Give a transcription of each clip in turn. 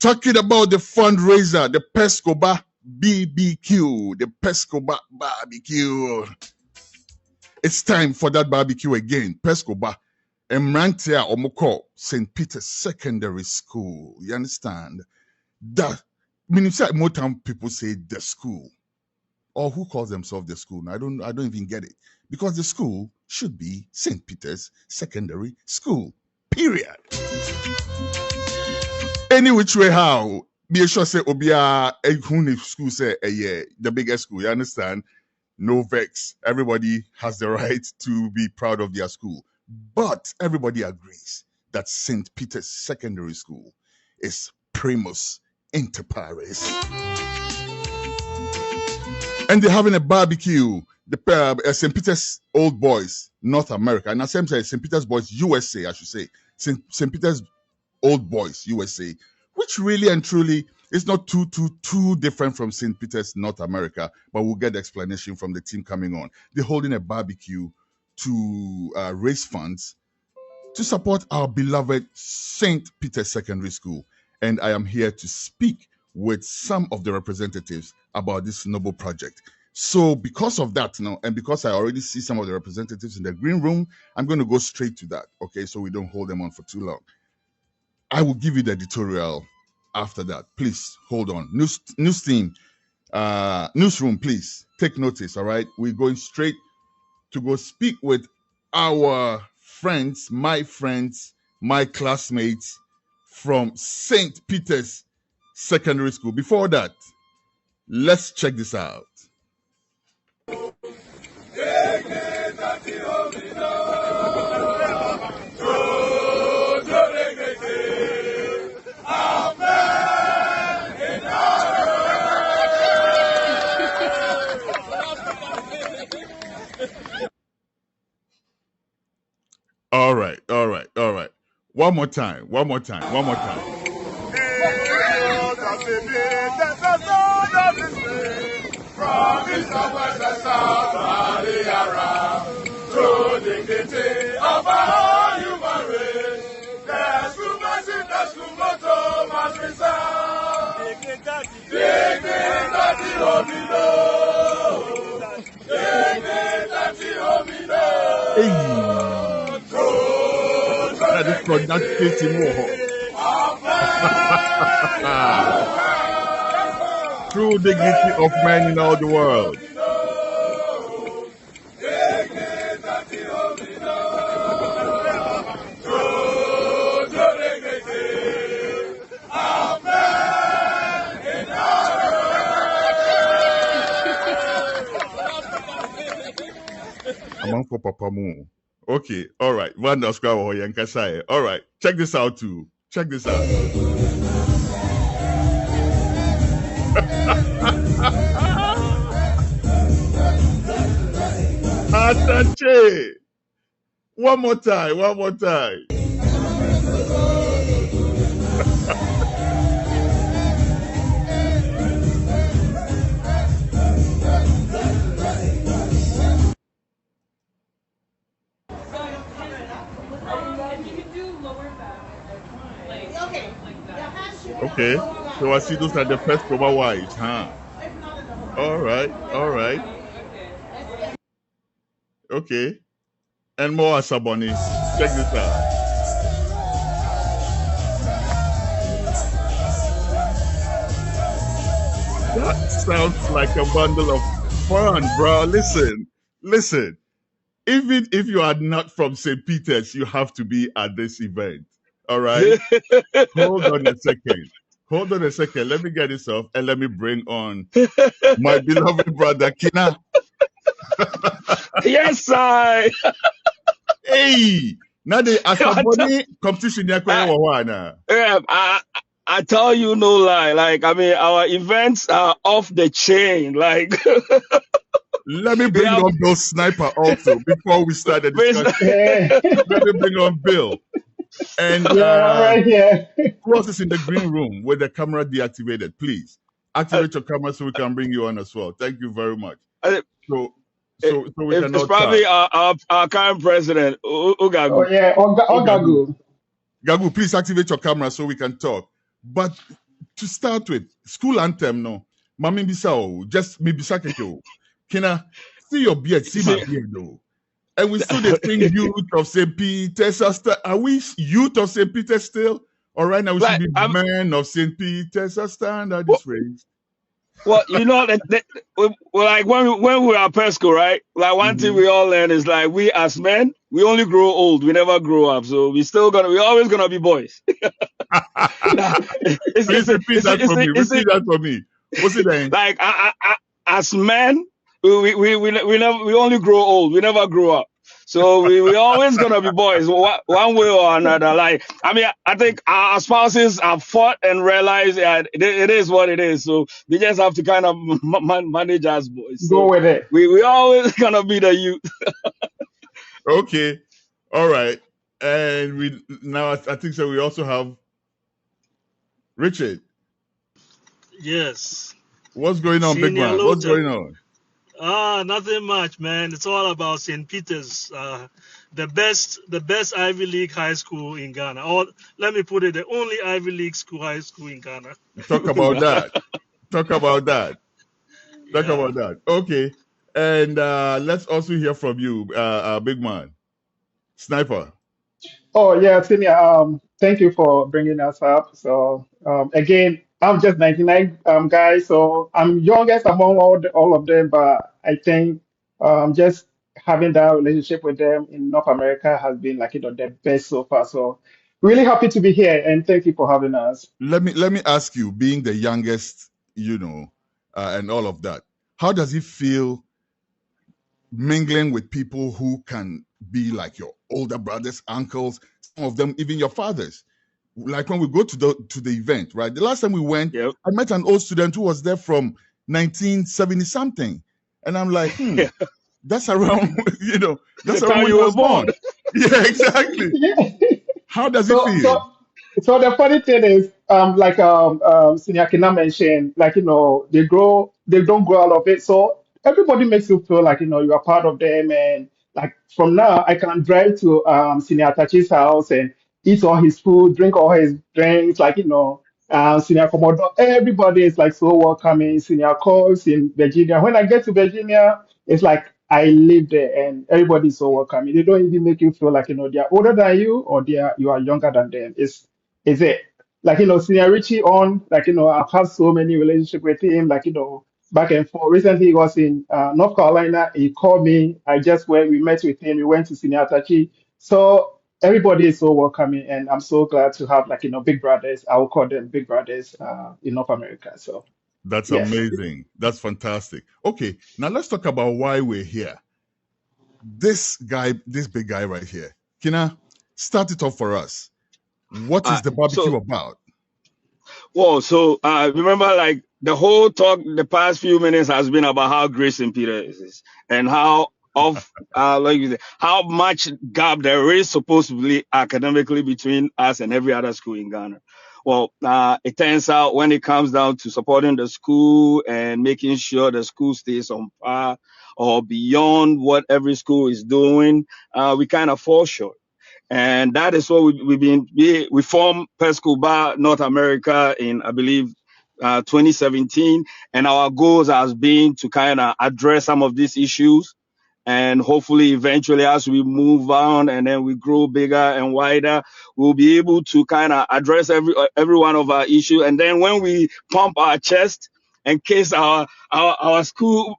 Talking about the fundraiser, the Perscoba BBQ, the Perscoba barbecue. It's time for that barbecue again. Perscoba, Emrantia Omoko, St. Peter's Secondary School. You understand? That, I mean, more time people say the school, or who calls themselves the school. I don't even get it, because the school should be St. Peter's Secondary School. Period. Any which way how, be sure say Obia Ehuni school say the biggest school. You understand? No vex. Everybody has the right to be proud of their school. But everybody agrees that St. Peter's Secondary School is primus inter pares. And they're having a barbecue. The St. Peter's Old Boys, North America. And as I'm saying, St. Peter's Boys, USA, I should say. St. Peter's Old Boys, USA, which really and truly is not too different from St. Peter's North America, but we'll get the explanation from the team coming on. They're holding a barbecue to raise funds to support our beloved St. Peter's Secondary School. And I am here to speak with some of the representatives about this noble project. So because of that, and because I already see some of the representatives in the green room, I'm going to go straight to that, okay, so we don't hold them on for too long. I will give you the editorial after that. Please hold on. News team, newsroom, please take notice. All right, we're going straight to go speak with our friends, my classmates from St. Peter's Secondary School. Before that, let's check this out. All right. One more time. From east and west and south, valley around, true dignity of our human race. The school massive, the school motto must resound. Dignity homino. Dignity homino. That is from that city more. True dignity of men in all the world. Among for Papa Mo. Okay, all right. All right, check this out too. Atache. One more time. Okay, so I see those are the Perscoba wives, huh? All right. Okay, and more Asabonis. Check this out. That sounds like a bundle of fun, bro. Listen. Even if you are not from St. Peter's, you have to be at this event. All right? Hold on a second. Let me get this off and let me bring on my beloved brother, Kina. Yes, I. Hey, now the Asaboni competition. I tell you no lie. Like, I mean, our events are off the chain. Like, let me bring on Bill Sniper also before we start the discussion. Let me bring on Bill. And who else is in the green room with the camera deactivated? Please activate your camera so we can bring you on as well. Thank you very much. So we can. It's probably our current president, Ugagu. Oh yeah, Ugagu. Gagu, please activate your camera so we can talk. But to start with, school anthem, no. Mami Bisa, just me Bisa Keke. Can I see your beard? See my See, beard, though. And we still the sing youth of St. Peter's. Are we youth of St. Peter's still? All right, now we should like be men of St. Peter's. I stand at well, this race. well, you know that like when we were at Persco, right? Like one thing Mm-hmm. we all learn is like we as men, we only grow old, we never grow up. So we always gonna be boys. it's, Please it's, repeat it's, that it's, for me. it's, Repeat that for me. What's it then? like as men, we only grow old. We never grow up. So we always gonna be boys one way or another. Like I mean, I think our spouses have fought and realized that it is what it is. So we just have to kind of manage as boys. Go So with it. we always gonna be the youth. Okay. All right. And we now I think so we also have Richard. Yes. What's going on, big Senior man? What's Lotan. going on? Nothing much, man. It's all about St. Peter's, the best Ivy League high school in Ghana. Or let me put it, the only Ivy League high school in Ghana. Talk about that. Talk about that. Talk Yeah. about that. Okay. And let's also hear from you, big man. Sniper. Oh yeah, Senior. Thank you for bringing us up. So again, I'm just 99 guy, so I'm youngest among all of them. But I think just having that relationship with them in North America has been like the best so far. So really happy to be here, and thank you for having us. Let me ask you, being the youngest, and all of that, how does it feel mingling with people who can be like your older brothers, uncles, some of them even your fathers? Like when we go to the event, right? The last time we went, Yep. I met an old student who was there from 1970 something, and I'm like, that's around, that's The around time when you I were was born. born. Yeah, exactly. How does it So, feel? so, so the funny thing is, Senior Kina mentioned, like, they don't grow out of it. So everybody makes you feel like, you are part of them. And like from now, I can drive to Senior Tachi's house and eat all his food, drink all his drinks, like, Senior Komodo. Everybody is like so welcoming. Senior calls in Virginia. When I get to Virginia, it's like I live there and everybody's so welcoming. They don't even make you feel like, they're older than you or you are younger than them. Is it? Like, Senior Richie on, like, I've had so many relationships with him, like, back and forth. Recently, he was in North Carolina. He called me. We met with him. We went to Senior Tachi. So everybody is so welcoming. And I'm so glad to have, like, big brothers. I will call them big brothers in North America. So, That's yes. amazing. That's fantastic. Okay, now let's talk about why we're here. This big guy right here, Kina, start it off for us. What is the barbecue So about? Whoa, so remember, like the whole talk, the past few minutes has been about how great St. Peter is and how like you say, how much gap there is supposed to be academically between us and every other school in Ghana. Well, it turns out when it comes down to supporting the school and making sure the school stays on par or beyond what every school is doing, we kind of fall short. And that is what we formed Perscoba North America in, I believe, 2017. And our goals has been to kind of address some of these issues. And hopefully, eventually, as we move on and then we grow bigger and wider, we'll be able to kind of address every one of our issues. And then when we pump our chest and kiss our school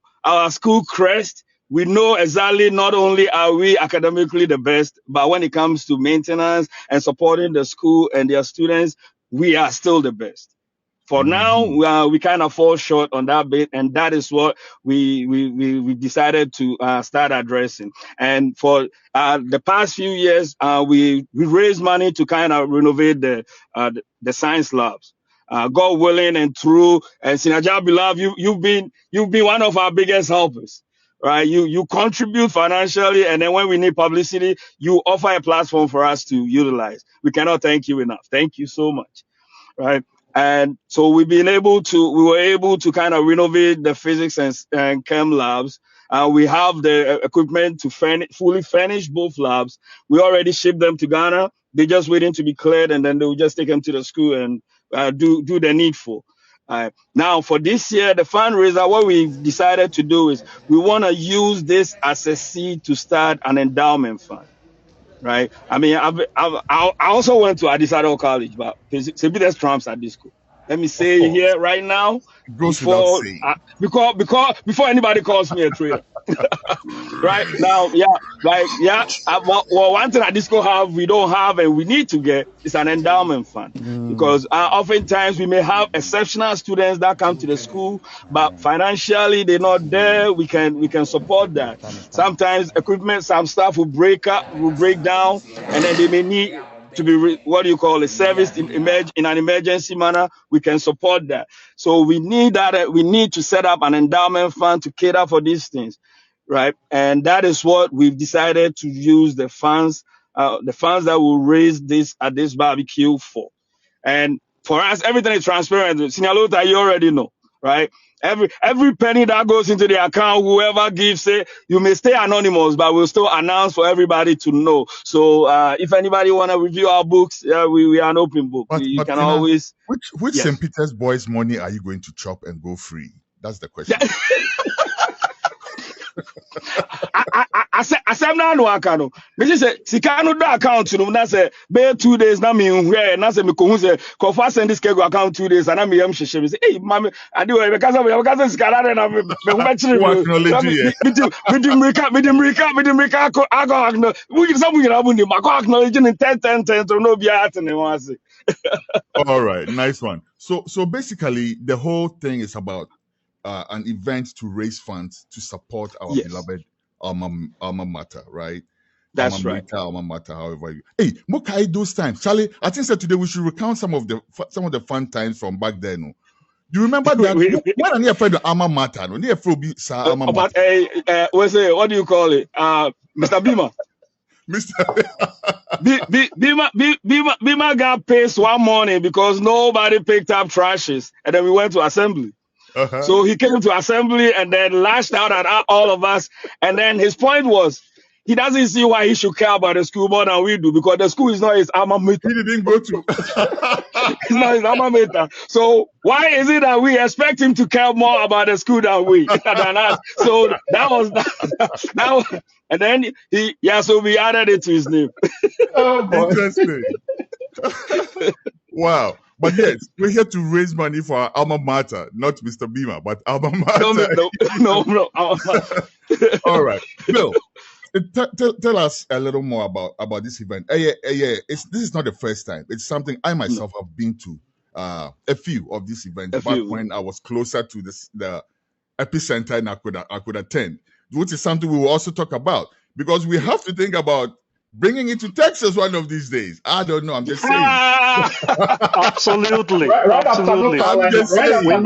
crest, we know exactly not only are we academically the best, but when it comes to maintenance and supporting the school and their students, we are still the best. For now, we kind of fall short on that bit, and that is what we decided to start addressing. And for the past few years, we raised money to kind of renovate the science labs. God willing and true, and Sinaja Bilal, you've been one of our biggest helpers, right? You contribute financially, and then when we need publicity, you offer a platform for us to utilize. We cannot thank you enough. Thank you so much, right? And so we were able to kind of renovate the physics and chem labs. We have the equipment to fully furnish both labs. We already shipped them to Ghana. They're just waiting to be cleared, and then they will just take them to the school and do the needful. Now, for this year, the fundraiser, what we decided to do is we want to use this as a seed to start an endowment fund. Right. I mean, I also went to Adisado College, but St. Peter's trumps at this school. Let me Of say course. here right now, It goes without saying. before anybody calls me a traitor. Right now, well, one thing at Disco we don't have, and we need to get is an endowment fund, because oftentimes we may have exceptional students that come to the school, but financially they're not there. We can support that. Sometimes equipment, some stuff will break down, and then they may need to be serviced in an emergency manner. We can support that. So we need that. We need to set up an endowment fund to cater for these things, right? And that is what we've decided to use the funds that will raise this at this barbecue for. And for us, everything is transparent. Senior Luther, you already know, right? Every penny that goes into the account, whoever gives it, you may stay anonymous, but we'll still announce for everybody to know. So if anybody want to review our books, we are an open book. But You can Tina, always. which Yes. St. Peter's boys' money are you going to chop and go free? That's the question. Asem na no aka no me say sika no do account no na say be 2 days na me hwe na say me ko hu say kofa send this kego account 2 days na me yam hwehwe me say hey mama ade we be kasa sika na me hu be chire me midimrika ako no we give some you na bu ni mako acknowledge in 10 to no be at ne wan say. All right, nice one. So basically, the whole thing is about an event to raise funds to support our Yes. beloved alma mater, right? That's right. Alma mater, however you. Hey, Mokai, those times, Charlie. I think that today we should recount some of the fun times from back then. No? Do you remember that when I near friend the alma mater? No, near friend alma mater. But what do you call it? Mr. Bima. Bima got pissed one morning because nobody picked up trashes, and then we went to assembly. Uh-huh. So he came to assembly and then lashed out at all of us. And then his point was, he doesn't see why he should care about the school more than we do, because the school is not his alma mater. He didn't go to. It's not his alma mater. So why is it that we expect him to care more about the school than us? So that was, and then so we added it to his name. Oh, boy. Interesting. Wow. But yes, we're here to raise money for our alma mater, not Mr. Bima, but alma mater. No. All right. Bill, tell us a little more about this event. This is not the first time. It's something I myself have been to a few of these events when I was closer to the epicenter and I could attend, which is something we will also talk about, because we have to think about bringing it to Texas one of these days. I don't know. I'm just saying. Absolutely. Right Absolutely.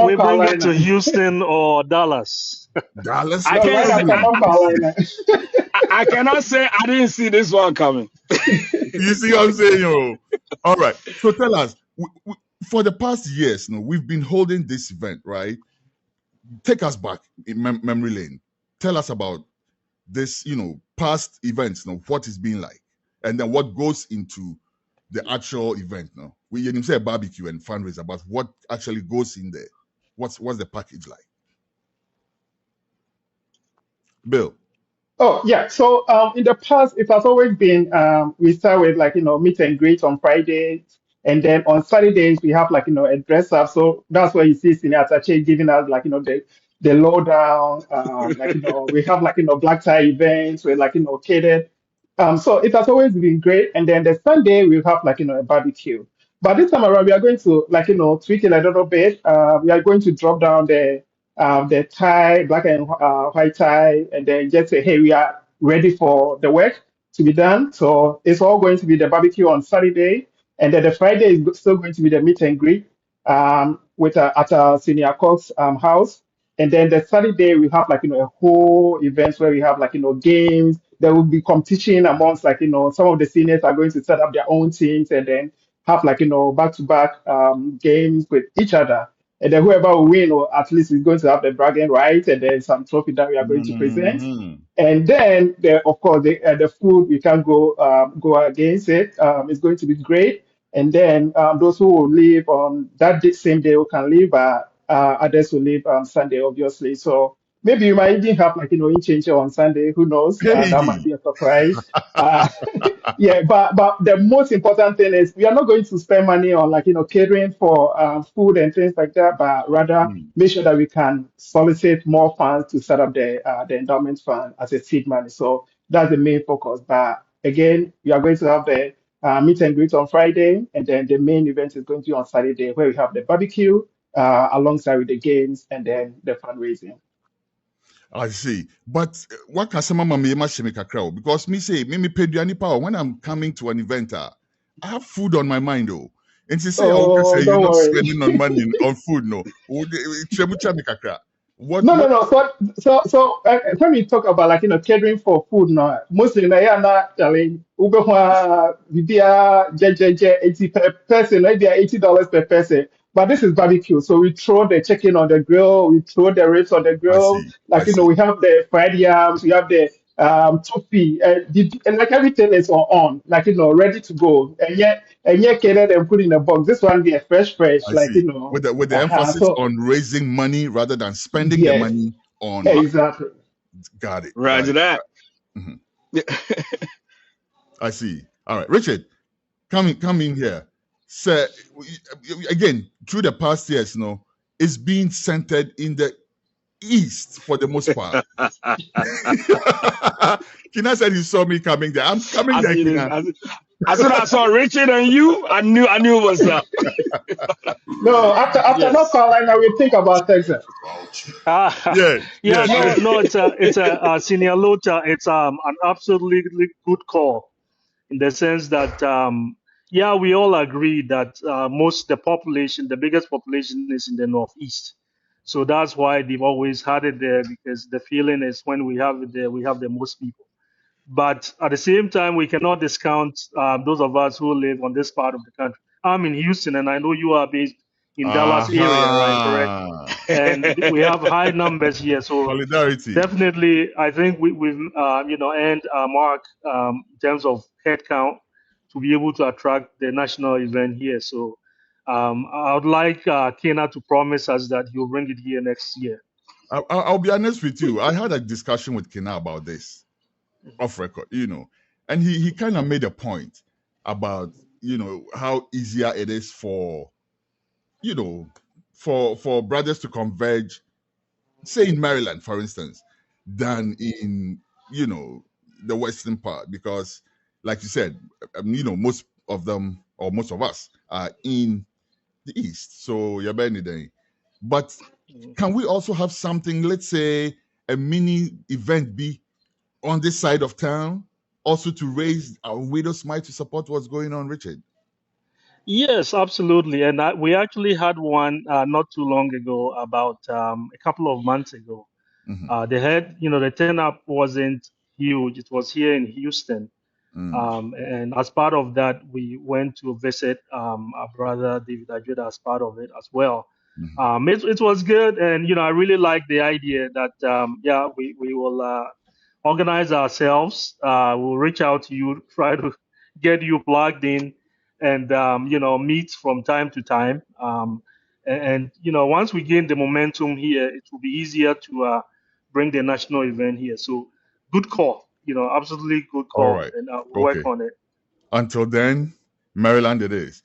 We bring it to Houston or Dallas. Dallas? I cannot say I didn't see this one coming. You see what I'm saying? Yo? All right. So tell us, for the past years, we've been holding this event, right? Take us back in memory lane. Tell us about this, past events, what it's been like, and then what goes into the actual event. We didn't say barbecue and fundraiser, but what actually goes in there? What's the package like? Bill. Oh, yeah. So in the past, it has always been we start with meet and greet on Fridays, and then on Saturdays we have a dress up. So that's where you see Senior Atache giving us the lowdown. We have black tie events with catered. So it has always been great. And then the Sunday we have a barbecue. But this time around we are going to tweak it a little bit. We are going to drop down the tie, black and white tie, and then just say, hey, we are ready for the work to be done. So it's all going to be the barbecue on Saturday, and then the Friday is still going to be the meet and greet at Senior Cox house. And then the Saturday we have a whole event where we have games. There will be competition amongst some of the seniors are going to set up their own teams and then have back-to-back games with each other. And then whoever will win, or at least is going to have the bragging rights, and then some trophy that we are going to present. And then, of course, the food we can't go against it. It's going to be great. And then those who will leave on that same day who can leave, others will leave Sunday, obviously. So maybe you might even have like, in change on Sunday. Who knows? That might Hey. be a surprise. Yeah, but the most important thing is we are not going to spend money on like, catering for food and things like that, but rather Mm. make sure that we can solicit more funds to set up the endowment fund as a seed money. So that's the main focus. But again, we are going to have the meet and greet on Friday, and then the main event is going to be on Saturday, where we have the barbecue alongside with the games and then the fundraising. I see. But what can some mama make a crowd? Because me say, me pay any power when I'm coming to an event. I have food on my mind though. And to say, okay, Oh, say you're don't not worry. spending on money on food, no. No, no, What? no. So when we talk about like catering for food now, mostly na yeah na darling ube hwa bibia je 80 per person, maybe $80 per person. But this is barbecue, so we throw the chicken on the grill, we throw the ribs on the I grill. see. I Like see. we have the fried yams, we have the toffee, and like everything is on, like ready to go. And yet catered and put in a box. This one be a fresh, I like see. With the emphasis So on raising money rather than spending the yes, money on. exactly. Got it. Got Roger it. that. Mhm. I see. All right, Richard, come in here. So again, through the past years, it's been centered in the east for the most part. Kina said he saw me coming there. I'm coming I there, see this. Kina. As soon as I saw Richard and you, I knew what's up. No, after North Yes. Carolina, we think about Texas. Ah, Yeah, yeah, yeah, no, yeah. no, it's a senior Lota. It's an absolutely good call in the sense that yeah, we all agree that the biggest population is in the northeast. So that's why they've always had it there because the feeling is when we have it there, we have the most people. But at the same time, we cannot discount those of us who live on this part of the country. I'm in Houston, and I know you are based in Dallas area, right? Correct. Aha. And we have high numbers here, so Solidarity. definitely, I think we've earned our mark in terms of headcount to be able to attract the national event here. So I would like Kena to promise us that he'll bring it here next year. I'll be honest with you. I had a discussion with Kina about this off record, and he kind of made a point about how easier it is for you know for brothers to converge, say in Maryland, for instance, than in the western part, because like you said, most of them or most of us are in the east, so you're burning day. But can we also have something, let's say a mini event be on this side of town, also to raise our widow's mite to support what's going on, Richard? Yes, absolutely. And we actually had one not too long ago, about a couple of months ago. Hmm. The turnout wasn't huge. It was here in Houston. Mm. And as part of that, we went to visit our brother David Ajeda as part of it as well. Hmm. It was good. And, I really like the idea that, yeah, we will organize ourselves. We'll reach out to you, try to get you plugged in and, meet from time to time. Once we gain the momentum here, it will be easier to bring the national event here. So good call, absolutely good All call. right. And we'll work Okay. on it. Until then, Maryland it is.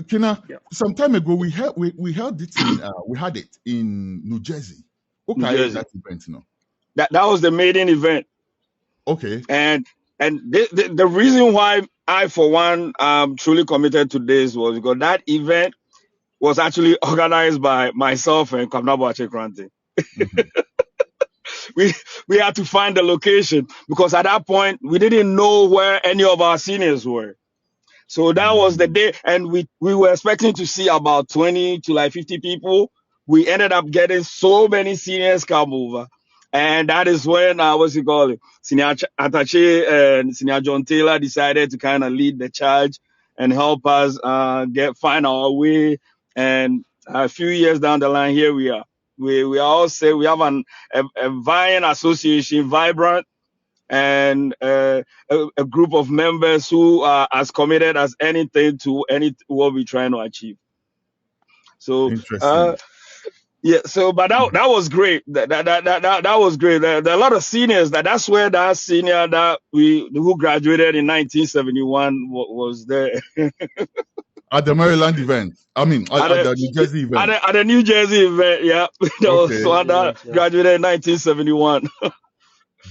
Kina, Yeah. some time ago we held it in we had it in New Jersey. New Okay, Jersey. that event, That was the maiden event. Okay. And the reason why I, for one, truly committed to this was because that event was actually organized by myself and Kamnabo Achekranti. Mhm. We had to find the location because at that point we didn't know where any of our seniors were. So that was the Mm. day, and we were expecting to see about 20 to like 50 people. We ended up getting so many seniors come over. And that is when, what's it called? Senior Atache and Senior John Taylor decided to kind of lead the charge and help us find our way. And a few years down the line, here we are. We are all say we have a vying association, vibrant, and a group of members who are as committed as anything to what we're trying to achieve. So Interesting. yeah, so but that was great. That was great. There are a lot of seniors. That's where that senior that who graduated in 1971 was there. At the Maryland event. I mean, at at a the New Jersey event. at a New Jersey event. Yeah, there was Okay. one that Yeah. graduated in 1971.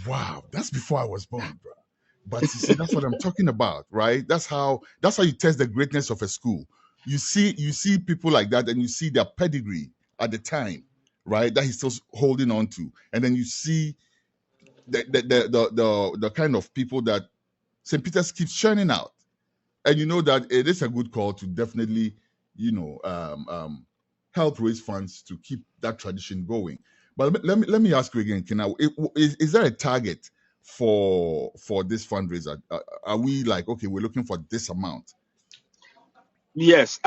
Wow, that's before I was born, bro. But you see, that's what I'm talking about, right? That's how you test the greatness of a school. You see people like that, and you see their pedigree at the time, right? That he's still holding on to, and then you see the kind of people that St. Peter's keeps churning out, and you know that it is a good call to definitely, help raise funds to keep that tradition going. But let me ask you again, Kina, is there a target for this fundraiser? Are we like, okay, we're looking for this amount? Yes.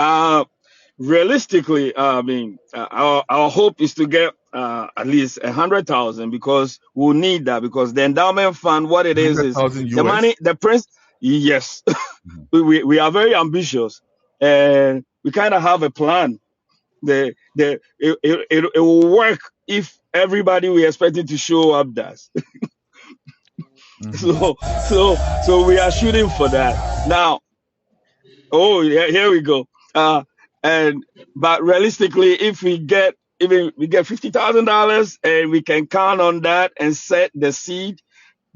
Realistically, I mean, our hope is to get at least 100,000, because we'll need that, because the endowment fund, what it is 100,000 the money, US? the prince. Yes, Mhm. we are very ambitious, and we kind of have a plan. It will work if everybody we expecting to show up does. Mhm. So we are shooting for that now. Oh, yeah, here we go. And but realistically, if we get even we get $50,000, and we can count on that and set the seed,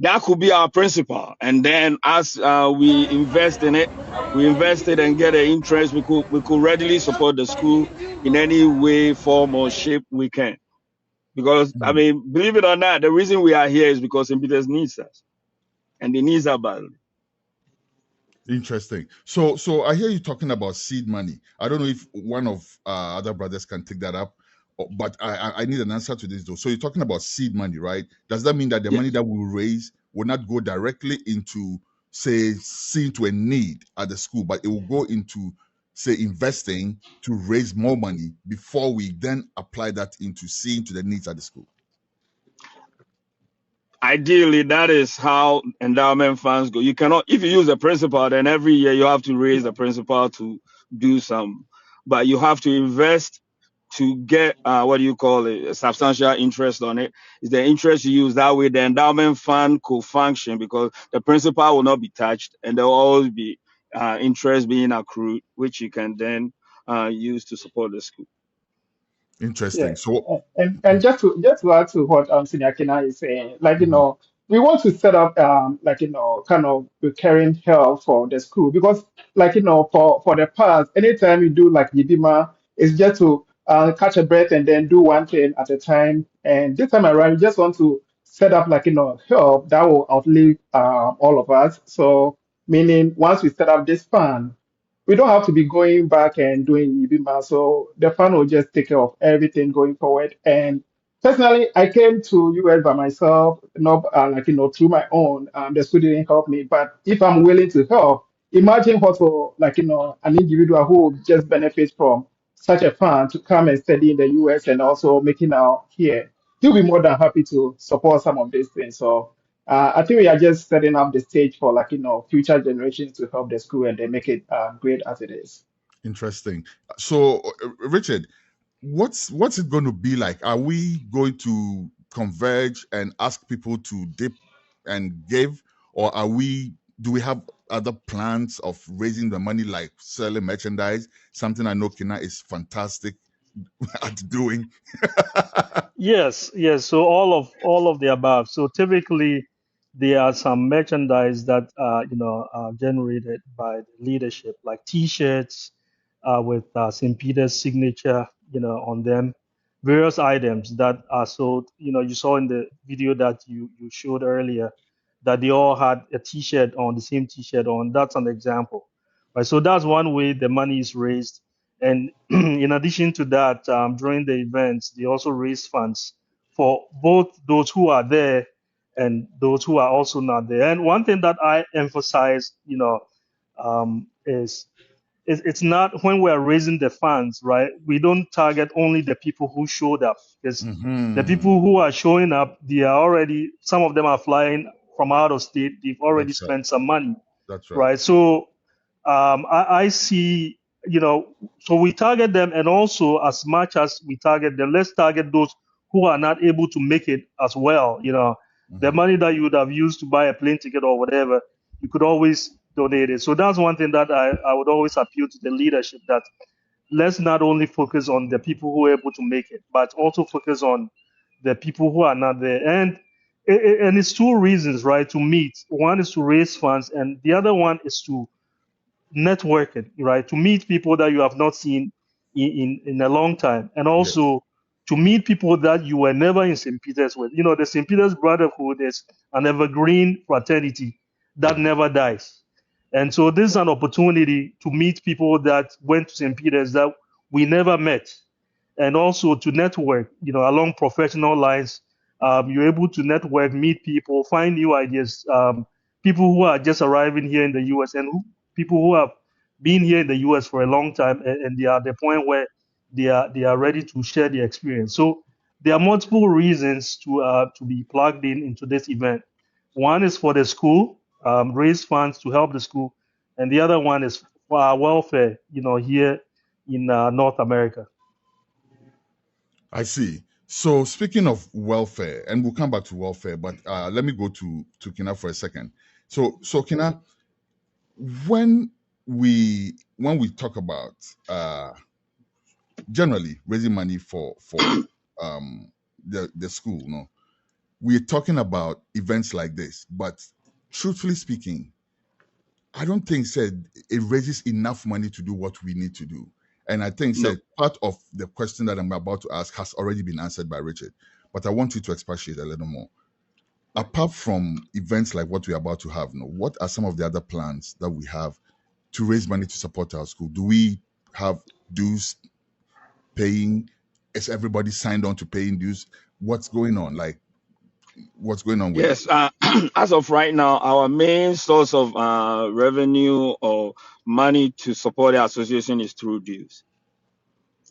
that could be our principal. And then as we invest in it, we invest it and get an interest. We could readily support the school in any way, form, or shape we can. Because I Mm. mean, believe it or not, the reason we are here is because St. Peter's needs us, and the needs are badly. Interesting. So I hear you talking about seed money. I don't know if one of other brothers can take that up, but I need an answer to this though. So you're talking about seed money, right? Does that mean that the money Yes. that we raise will not go directly into, say, seeing to a need at the school, but it will go into, say, investing to raise more money before we then apply that into seeing to the needs at the school? Ideally, that is how endowment funds go. You cannot, if you use a principal, then every year you have to raise the principal to do some, but you have to invest to get what do you call it, a substantial interest on it. Is the interest you use, that way the endowment fund could function, because the principal will not be touched, and there will always be interest being accrued, which you can then use to support the school. Interesting. Yeah, So, and just to add to what Senior Kina is saying, like mhm, we want to set up kind of recurring help for the school, because for the past, anytime you do like Yidima, it's just to catch a breath and then do one thing at a time. And this time around, we just want to set up help that will outlive all of us. So meaning once we set up this fund, we don't have to be going back and doing Ibima. So the fund will just take care of everything going forward. And personally, I came to US by myself, not through my own. The school didn't help me, but if I'm willing to help, imagine what for an individual who will just benefit from such a fund to come and study in the US and also making out here. He'll be more than happy to support some of these things. So I think we are just setting up the stage for future generations to help the school and then make it great as it is. interesting. So, Richard, what's it going to be like? Are we going to converge and ask people to dip and give, or do we have other plans of raising the money, like selling merchandise? Something I know Kina is fantastic at doing. Yes. So all of the above. So typically, there are some merchandise that are generated by the leadership, like T-shirts with St. Peter's signature, on them. Various items that are sold. You saw in the video that you showed earlier that they all had a T-shirt on, the same T-shirt on. That's an example, right? So that's one way the money is raised. And in addition to that, during the events, they also raise funds for both those who are there and those who are also not there. And one thing that I emphasize, is it's not when we're raising the funds, right? We don't target only the people who showed up, because the Hmm. people who are showing up, they are already, some of them are flying from out of state, they've already That's right. spent some money, That's right. right? So I see, so we target them, and also as much as we target them, let's target those who are not able to make it as well. The Mhm. money that you would have used to buy a plane ticket or whatever, you could always donate it. So that's one thing that I would always appeal to the leadership, that let's not only focus on the people who are able to make it, but also focus on the people who are not there. And it's two reasons, right, to meet. One is to raise funds, and the other one is to networking, right? To meet people that you have not seen in a long time, and Yes. also to meet people that you were never in St. Peter's with. The St. Peter's Brotherhood is an evergreen fraternity that never dies. And so this is an opportunity to meet people that went to St. Peter's that we never met, and also to network, along professional lines. You're able to network, meet people, find new ideas. People who are just arriving here in the U.S. and people who have been here in the U.S. for a long time, and they are at the point where they are ready to share their experience. So there are multiple reasons to be plugged into this event. One is for the school, raise funds to help the school, and the other one is for our welfare, here in North America. I see. So speaking of welfare, and we'll come back to welfare, but let me go to Kina for a second. So Kina, when we talk about generally raising money for the school, no, we're talking about events like this. But truthfully speaking, I don't think said it raises enough money to do what we need to do. And I think No. said part of the question that I'm about to ask has already been answered by Richard. But I want you to expatiate a little more. Apart from events like what we're about to have, no, what are some of the other plans that we have to raise money to support our school? Do we have dues paying? Is everybody signed on to paying dues? What's going on? Like, what's going on with it? Yes, as of right now, our main source of revenue or money to support the association is through dues,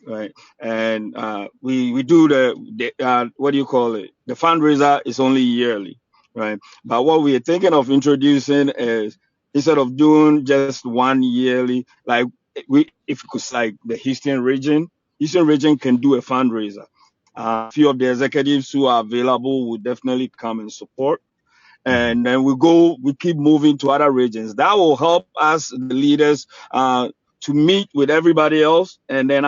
right? And we do the what do you call it? The fundraiser is only yearly, right? But what we are thinking of introducing is, instead of doing just one yearly, like if it could, like the Houston region can do a fundraiser. A few of the executives who are available will definitely come and support, Mhm. and then we keep moving to other regions. That will help us, the leaders, to meet with everybody else, and then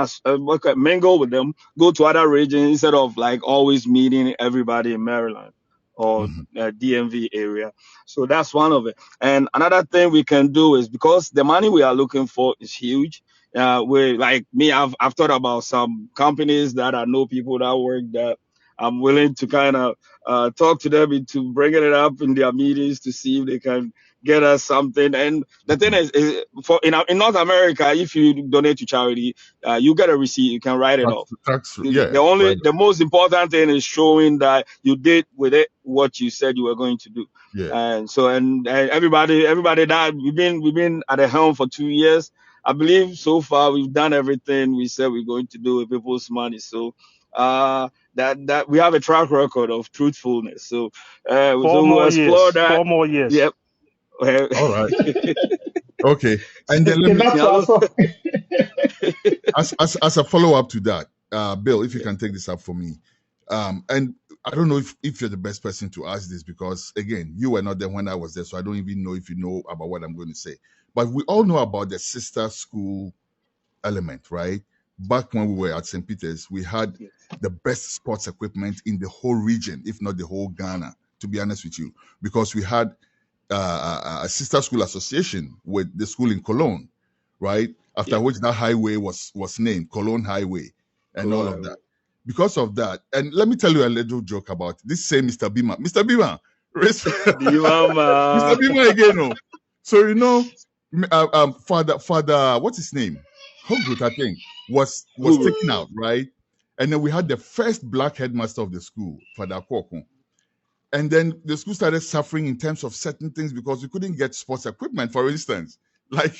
mingle with them, go to other regions instead of like always meeting everybody in Maryland or Mhm. DMV area. So that's one of it. And another thing we can do is, because the money we are looking for is huge. We, like me, I've thought about some companies that I know, people that work, that I'm willing to kind of talk to them into bringing it up in their meetings to see if they can get us something. And the thing Mhm. is for in North America, if you donate to charity, you get a receipt. You can write it off. Yeah, right. The most important thing is showing that you did with it what you said you were going to do. Yeah. And so, and everybody that we've been at the helm for 2 years. I believe so far we've done everything we said we're going to do with people's money. So that we have a track record of truthfulness. Four So we'll more explore years. that. 4 more years. Yep. Well, All right. Okay. And then let Okay, me, that's also as a follow up to that, Bill, if you can take this up for me. And I don't know if you're the best person to ask this, because again, you were not there when I was there, so I don't even know if you know about what I'm going to say. But we all know about the sister school element, right? Back when we were at St. Peter's, we had the best sports equipment in the whole region, if not the whole Ghana, to be honest with you, because we had a sister school association with the school in Cologne, right? After yeah, which that highway was named Cologne Highway and all of that. Colorado. Because of that, and let me tell you a little joke about this same Mr. Bima. Mr. Bima, The Mr. mama. Bima again. Oh. So Father, what's his name? Hogut, I think, was Who? taken out, right? And then we had the first black headmaster of the school, Father Kwokun. And then the school started suffering in terms of certain things because we couldn't get sports equipment, for instance, like,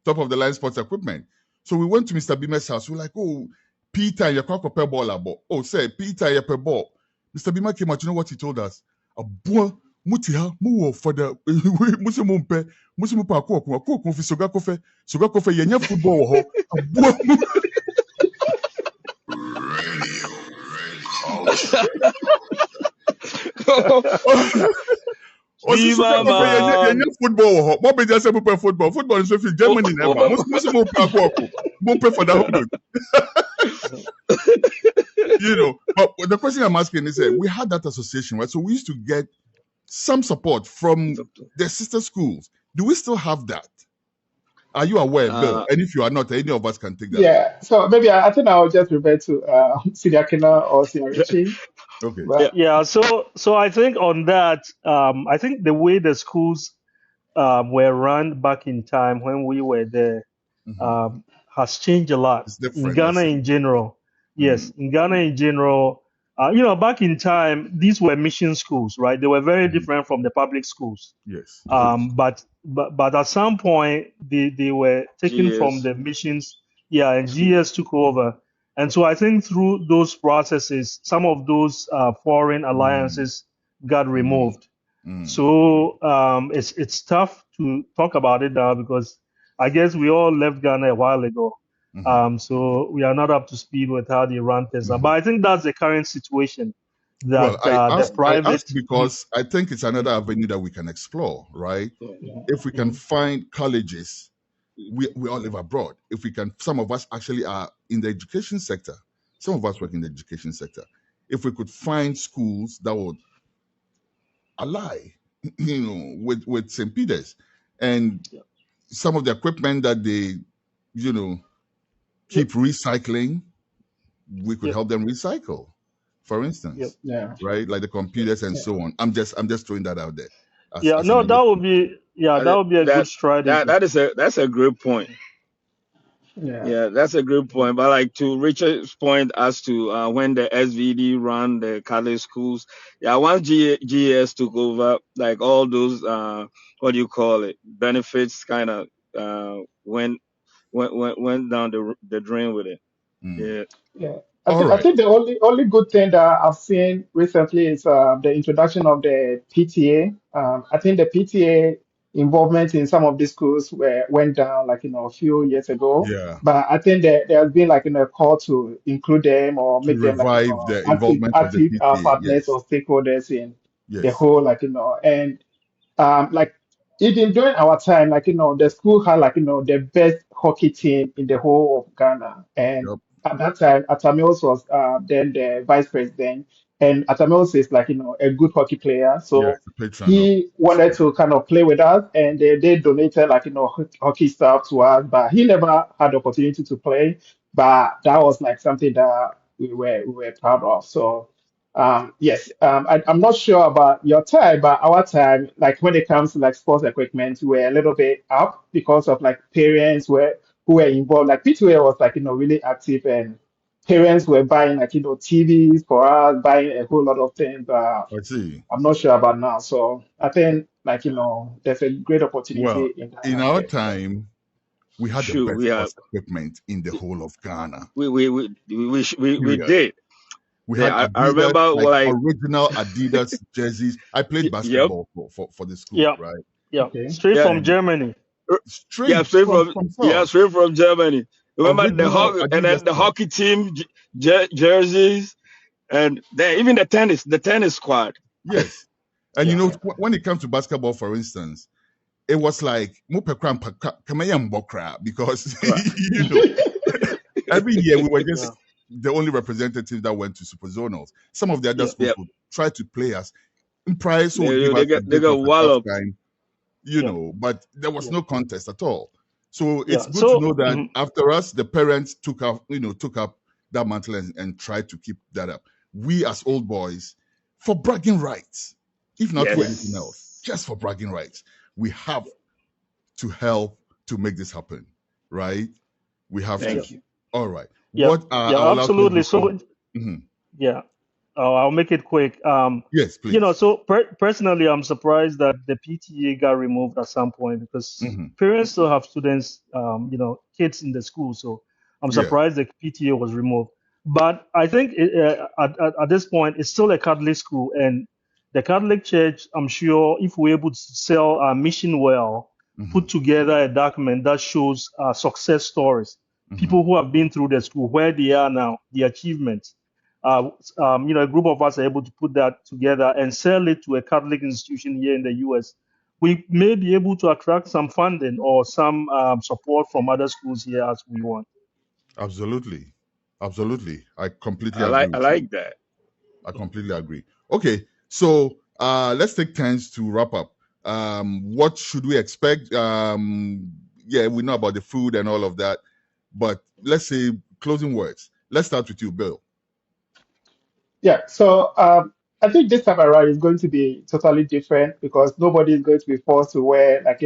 top of the line sports equipment. So we went to Mr. Bima's house. We're like, oh, Peter, you're quite ball. Oh, say, Peter, you're per ball. Mr. Bima came out. You know what he told us? A boy, Mutiha, mu for the Musimupa Coke, Soga Coffee, Yenya football ho. Viva Sugar Coffee, man. Yenya football ho. What be just a football? Football is in Germany never. Musimupa Coke, Mumpe for the Hollywood. But the question I'm asking is we had that association, right? So we used to get some support from the sister schools. Do we still have that? Are you aware, Bill? And if you are not, any of us can take that up. Yeah, so maybe I think I'll just revert to Senior Kena or Senior Richie. Okay. But Yeah, so I think on that, I think the way the schools were run back in time when we were there has changed a lot It's in different, Ghana yes. in general. Yes, in Ghana in general, back in time, these were mission schools, right? They were very different from the public schools. Yes. But at some point, they were taken from GS. the missions, yeah, and GS took over. And so I think through those processes, some of those foreign alliances got removed. So it's tough to talk about it now because I guess we all left Ghana a while ago. So we are not up to speed with how they run things. But I think that's the current situation Well, that I the private. asked because I think it's another avenue that we can explore, right? If we can find colleges, we all live abroad. If we can, some of us actually are in the education sector. Some of us work in the education sector. If we could find schools that would ally, with St. Peter's and some of the equipment that they, keep recycling, we could help them recycle, for instance, yeah, right? Like the computers and so on. I'm just throwing that out there. Yeah, As no, another. that would be a good strategy. That's a great point. yeah, Yeah, that's a good point. But like to Richard's point as to when the SVD ran the Catholic schools, yeah, once GS took over, like all those what do you call it, benefits kind of went down the drain with it. Yeah. yeah. All I right. think the only good thing that I've seen recently is the introduction of the PTA. I think the PTA involvement in some of these schools went down like a few years ago. Yeah. But I think that there has been like a call to include them or To make them like revive the active involvement of the active PTA. partners Yes. or stakeholders in the Yes. whole and like even during our time, the school had the best hockey team in the whole of Ghana. And Yep. at that time, Atamils was then the vice president, and Atamils is a good hockey player. Yeah. So It's a patron of he the wanted school. to kind of play with us, and they donated hockey stuff to us, but he never had the opportunity to play. But that was like something that we were proud of. So. Yes, I'm not sure about your time, but our time, like when it comes to like sports equipment, we're a little bit up because of like parents who were involved. Like P2A was really active, and parents were buying TVs for us, buying a whole lot of things. But I see. I'm not sure about now. So I think there's a great Well, opportunity in that in our aspect. time, we had the Sure, best we have sports equipment in the whole of Ghana. we Period. did. We had Yeah, I Adidas, remember like like original Adidas jerseys. I played yep. basketball for the school, Yeah, right? yeah, Okay. straight Yeah. from And Germany. Yeah, straight from South. straight from Germany. Remember the Original hockey and Adidas then the stuff. hockey team jerseys and then even the tennis squad. Yes. And Yeah. when it comes to basketball, for instance, it was like because Right. every year we were Yeah, just the only representative that went to super zonals. Some of the other yeah, schools Yep. would try to play us. In price would They, give they us a get they bit got of a tough walloped. time, yeah, but there was yeah, no contest at all. So yeah. it's good to So know that after us, the parents took up that mantle and tried to keep that up. We as old boys, for bragging rights, if not for anything else, Yes. just for bragging rights, we have to help to make this happen, right? We have to. Thank you. All right. yeah, What are yeah, our last words absolutely. before? So Mhm. yeah, I'll make it quick. Yes, please. So personally, I'm surprised that the PTA got removed at some point because Mhm. parents still have students, kids in the school. So I'm Yeah. surprised the PTA was removed. But I think at this point, it's still a Catholic school, and The Catholic Church, I'm sure, if we're able to sell our mission well, put together a document that shows success stories, people who have been through the school, where they are now, the achievements. A group of us are able to put that together and sell it to a Catholic institution here in the U.S. We may be able to attract some funding or some support from other schools here as we want. Absolutely. Absolutely. I completely I agree like I with you. like that. I completely agree. Okay, so let's take turns to wrap up. What should we expect? Yeah, we know about the food and all of that, but let's say closing words. Let's start with you, Bill. Yeah, so I think this time around is going to be totally different because nobody is going to be forced to wear like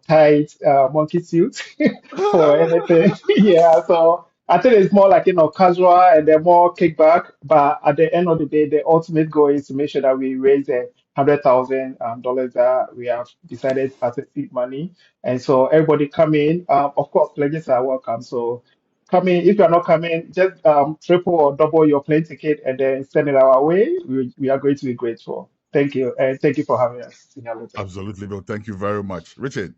tight monkey suits for anything. Yeah, so I think it's more like casual and they're more kickback. But at the end of the day, the ultimate goal is to make sure that we raise $100,000 that we have decided as a seed money. And so everybody come in. Of course, pledges are welcome. So coming, if you're not coming, just triple or double your plane ticket and then send it our way. We are going to be grateful. Thank you. And thank you for having us, Senior Lieutenant. Absolutely, Bill. Thank you very much. Richard,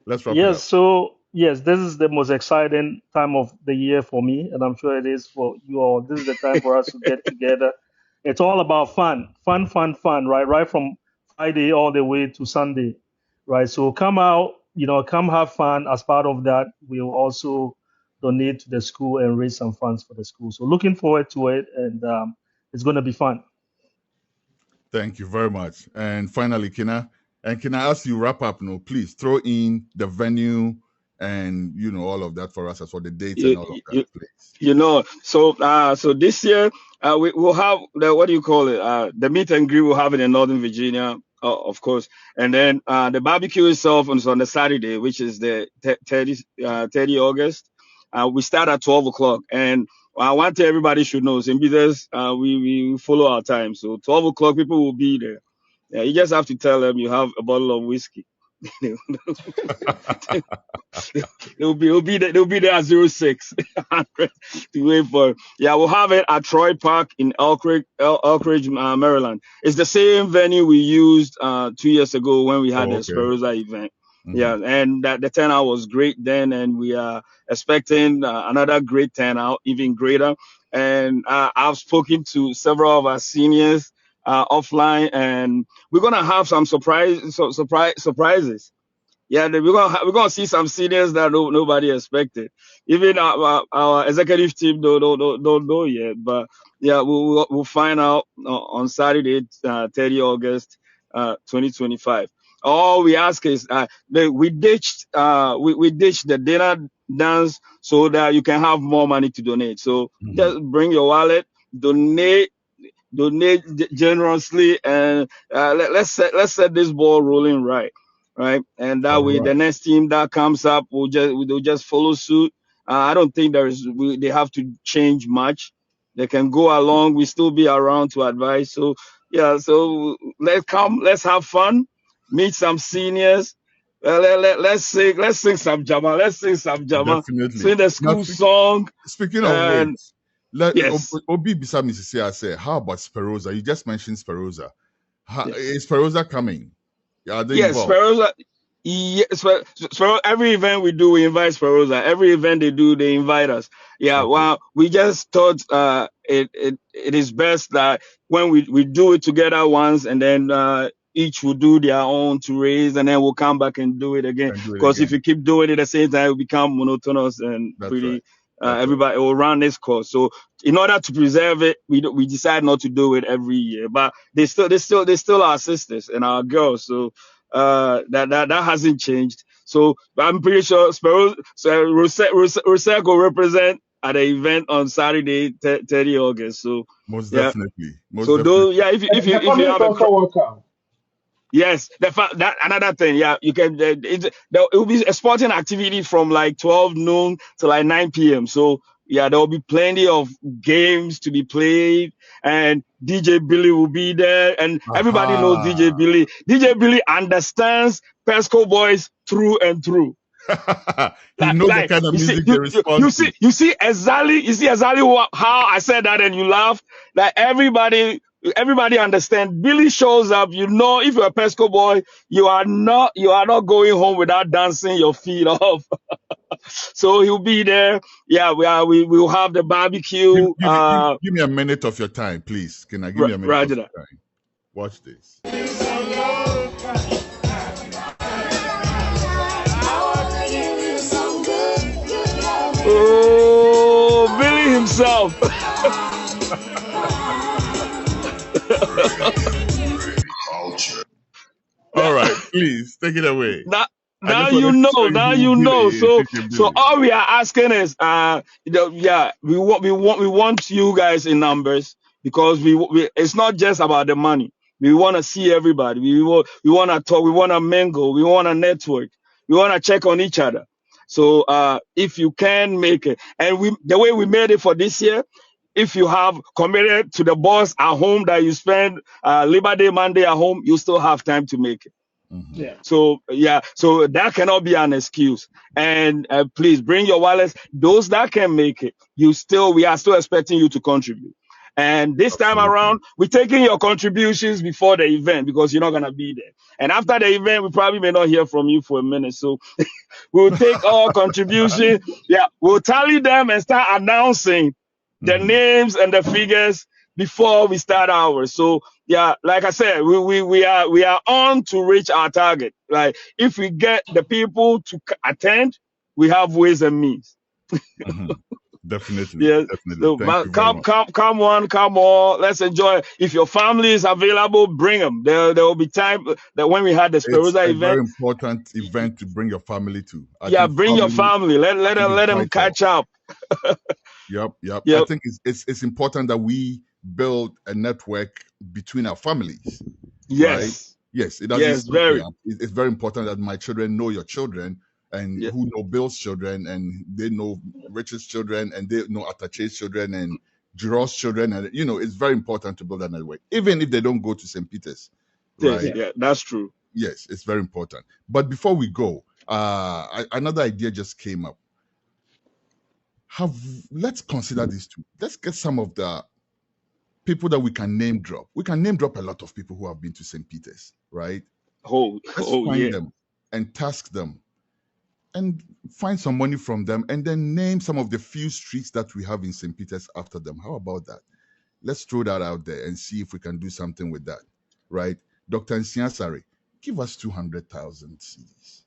let's wrap it Yes, up. so yes, this is the most exciting time of the year for me, and I'm sure it is for you all. This is the time for us to get together. It's all about fun, fun, fun, fun, right? Right from Friday all the way to Sunday, right? So come out, come have fun. As part of that, we'll also donate to the school and raise some funds for the school. So looking forward to it, and it's going to be fun. Thank you very much. And finally, Kina, and can I ask you wrap up? No, please throw in the venue and all of that for us as well, the dates and You, all of that, you, please. so this year we will have the, what do you call it, the meet and greet we'll have it in Northern Virginia, of course, and then the barbecue itself is on the Saturday, which is the 30 August. We start at 12 o'clock, and one thing everybody should know, St. Peter's, we follow our time, so 12 o'clock people will be there. Yeah, you just have to tell them you have a bottle of whiskey. They'll be there at 06 to wait for. Yeah, we'll have it at Troy Park in Elkridge, Maryland. It's the same venue we used 2 years ago when we had Oh, the okay. Sperosa event. Yeah, and the turnout was great then, and we are expecting another great turnout, even greater. And I've spoken to several of our seniors offline, and we're gonna have some surprises. Yeah, we're gonna see some seniors that nobody expected. Even our executive team don't know yet. But yeah, we'll find out on Saturday, 30 August, 2025. All we ask is we ditched the dinner dance so that you can have more money to donate. So just bring your wallet, donate generously, and let's set this ball rolling right, and that All way the right. next team that comes up will just follow suit. I don't think they have to change much. They can go along. We still be around to advise. So yeah, so let's have fun, meet some seniors. Let's sing some jama. Definitely. Sing the Now, school song. speaking of And which, yes. Obi beside me say, how about Sperosa? You just mentioned Sperosa. Yes. Is Sperosa coming? Are they Yes, involved? Sperosa. Yes, every event we do, we invite Sperosa. Every event they do, they invite us. Yeah, Okay. well, we just thought it is best that when we do it together once, and then each will do their own to raise, and then we'll come back and do it again. And do it Because if again. you keep doing it at the same time, it will become monotonous and That's right. pretty. That's right. Everybody will run this course. So in order to preserve it, we decide not to do it every year. But they still our sisters and our girls. So that hasn't changed. So I'm pretty sure Rosette will represent at the event on Saturday, 30 August. So Most yeah. definitely. Most So definitely. though, yeah, And the if you family is have a also welcome. yes, that another thing. Yeah, you can. It will be a sporting activity from like 12 noon to like 9 p.m. So yeah, there will be plenty of games to be played, and DJ Billy will be there, and everybody knows DJ Aha. Billy. DJ Billy understands Persco boys through and through. He knows the kind of You see, music they respond to. you see exactly how I said that, and you laughed. Like everybody everybody understand. Billy shows up. You know, if you're a Pesco boy, you are not going home without dancing your feet off. So he'll be there. Yeah, we will have the barbecue. Give me a minute of your time, please. Can I give me a minute of Roger your that. time? Watch this. Oh, Billy himself. All right, please take it away. Now, I now just wanted you to show know. you Now who you Billy know. is. So, DJ so Billy. all we are asking is, yeah, we want you guys in numbers because it's not just about the money. We want to see everybody. We want to talk. We want to mingle. We want to network. We want to check on each other. So, if you can make it, and the way we made it for this year, if you have committed to the boss at home that you spend Labor Day Monday at home, you still have time to make it. Mhm. Yeah. So yeah, so that cannot be an excuse. And please bring your wallets. Those that can make it, we are still expecting you to contribute. And this time Absolutely. around, we're taking your contributions before the event because you're not gonna be there. And after the event, we probably may not hear from you for a minute. So we'll take all contributions. Yeah, we'll tally them and start announcing the Mhm. names and the figures before we start ours. So yeah, like I said, we are on to reach our target. Like if we get the people to attend, we have ways and means. Mhm. Definitely. Yeah. Definitely. So Thank but you very much. come on, come on. Let's enjoy. If your family is available, bring them. There will be time that when we had the It's Sperosa a very event, important event to bring your family to. I yeah, think bring your family, family. I think it's Let them vital. catch up. Yep. I Yep. think it's important that we build a network between our families, right? Yes. Yes, it doesn't Yes. stop there. Very. It's very important that my children know your children and Yeah. who know Bill's children and they know Richard's children and they know Atache's children and Giro's children. And, it's very important to build that network, even if they don't go to St. Peter's, Yes. right? Yeah. That's true. Yes, it's very important. But before we go, another idea just came up. Let's consider these two. Let's get some of the people that we can name drop. We can name drop a lot of people who have been to St. Peter's, right? Let's Oh find yeah. them and task them and find some money from them and then name some of the few streets that we have in St. Peter's after them. How about that? Let's throw that out there and see if we can do something with that, right? Dr. Nsiasari, give us 200,000 CDs.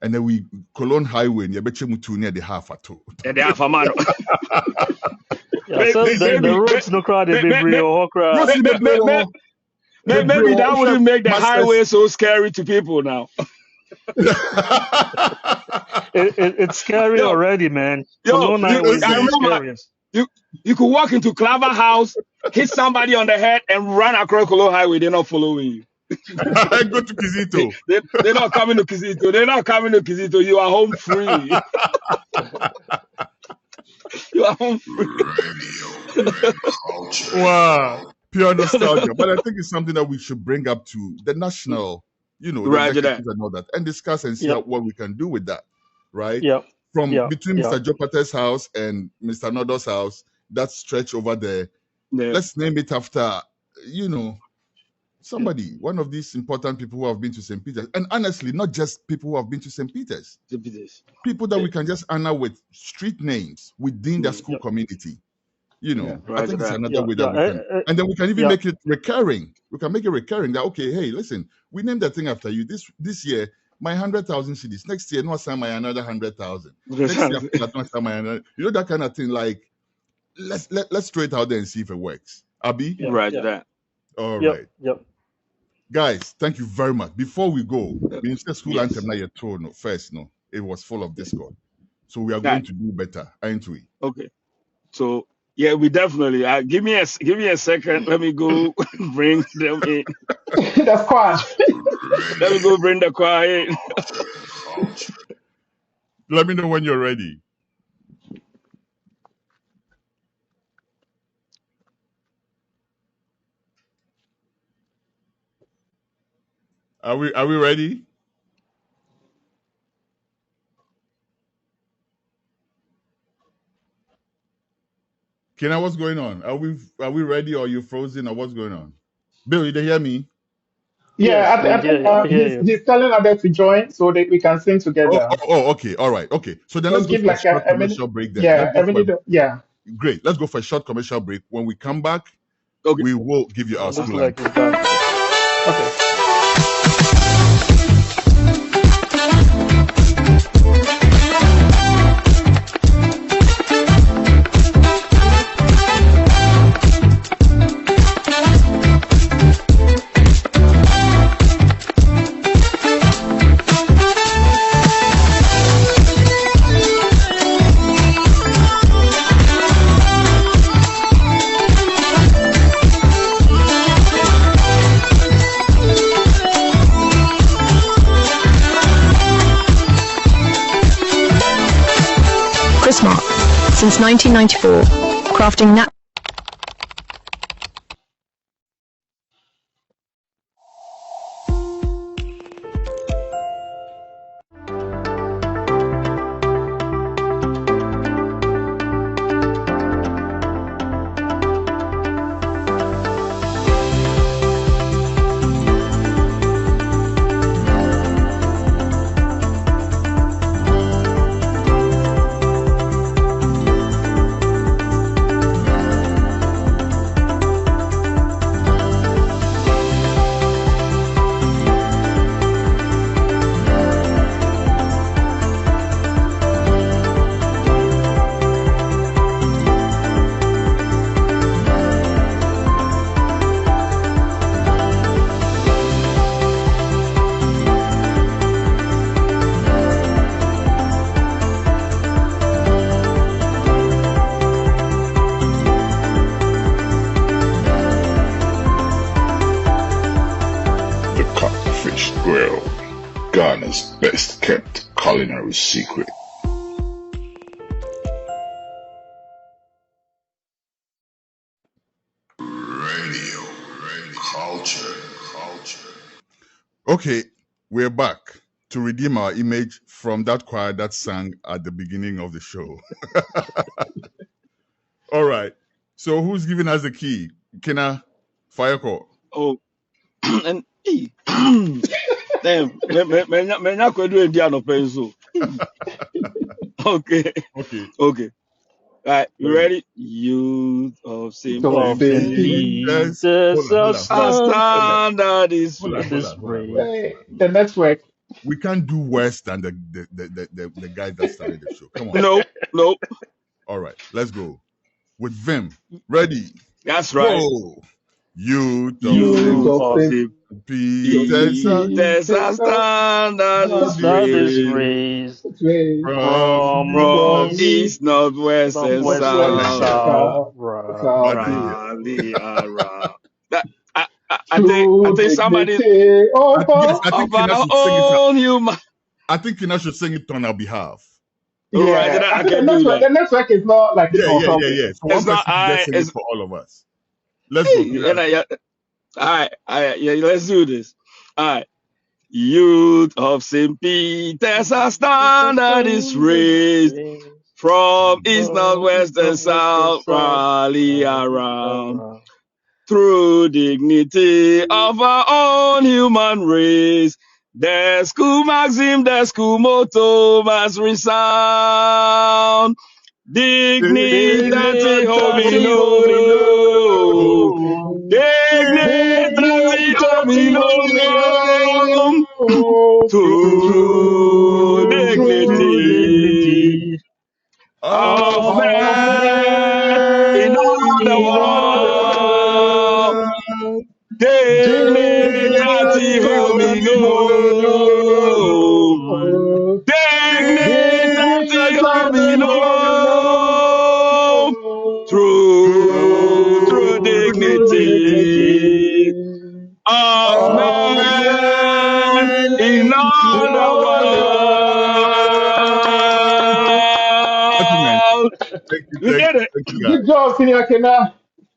And then we Cologne Highway, near the half at all. And they have a man. Yeah, so the roads no crowd they be real crowd. Maybe that wouldn't make the highway so scary to people now. It's scary already, man. Cologne Highway is I the remember scariest. you could walk into Claver House, hit somebody on the head, and run across Cologne Highway. They're not following you. Go to Kizito. They're not coming to Kizito. They're not coming to Kizito. You are home free. You are home free. Wow. Pure nostalgia. But I think it's something that we should bring up to the national, the executives and all that, and discuss and see what we can do with that, right? Between Mr. Jopate's house and Mr. Nodo's house, that stretch over there, let's name it after, somebody, one of these important people who have been to St. Peter's. And honestly, not just people who have been to St. Peter's. People that we can just honor with street names within the school community. I think it's another way that we can. And then we can even make it recurring. We can make it recurring that, okay, hey, listen, we named that thing after you. This year, my 100,000 CDs. Next year, no sign my another 100,000. Next year, no sign my another. That kind of thing. Like, let's throw it out there and see if it works. Abi? That. All right. Guys, thank you very much. Before we go, Minister School Anthem, now first, it was full of discord. So we are going to do better, aren't we? Okay. So yeah, we definitely. Give me a second. Let me go bring them in. The squad. Let me go bring the choir in. Let me know when you're ready. Are we ready? Kina, what's going on? Are we ready, or you frozen, or what's going on? Bill, you hear me? Yeah, Yes, we I think hear you. I hear you. he's telling others to join so that we can sing together. Okay, all right, okay. So then So let's go give for a like short a minute. commercial break. Then Yeah, a minute. Yeah. great. Let's go for a short commercial break. When we come back, Okay. we will give you our Looks school like anthem. it's done. Okay. Chrismark. Since 1994, crafting The Codfish Grill, Ghana's best kept culinary secret. Radio, culture. Okay, we're back to redeem our image from that choir that sang at the beginning of the show. All right. So who's giving us the key? Kina, fire call. Oh, and damn, menya kwedu edi anọpẹ nso. Okay, Okay. okay. All right, you ready? Youth of St. Of St. Peter's Hold on. Our standard is Hold on. Hey, the network. We can't do worse than the guys that started the show. Come on. no. All right, let's go. With Vim. Ready. That's right. Go. Youth Youth of of St. Peter's Peter's our standard is that is raised raised from east, northwest, and northwest, and south. south. Right. Rally around. I think somebody I think of our own human. I think Kina should sing it on our behalf. All right, then I can do that. The network is not like Yeah. So one It's person not can just sing it for all of us. Let's go. Kina. All right, yeah, let's do this. All right. Youth of St. Peter's, our standard is raised from east, northwest, and south. Rally around through dignity of our own human race. The school maxim, the school motto must resound. Dignity homino. Dignity homino. To dignity of man in all the world. Dignity homino. Dignity homino. True dignity of man in all the world. Thank you. You did it. Thank you, Good guys. job, Senior Kena.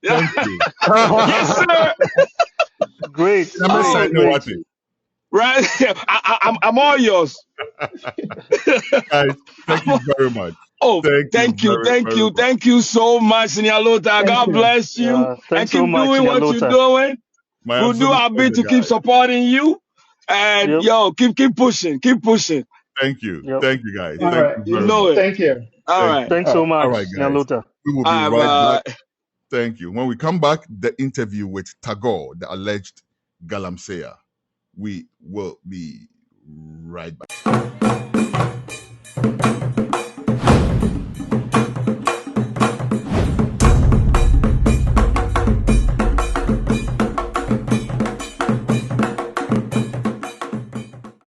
Thank you. Yes, sir. Great. Great. Right. I'm all yours. Guys, thank you very much. Oh, Thank you very, very much. thank you so much, Senior Lota. Thank God you. bless you. Yeah, And thanks so keep much, doing Senior what you're Lota. doing. My We'll do absolute our bit to pleasure, keep guys. supporting you. And Yep. yo, keep pushing. Keep pushing. Thank you. Yep. Thank you, guys. All Thank right. you You very know much. it. Thank you. All Thank right. you. Thanks so All much, All right, Senior guys. Lota. We will be All right right. back. Thank you. When we come back, the interview with Tagore, the alleged Galamsea. We will be right back.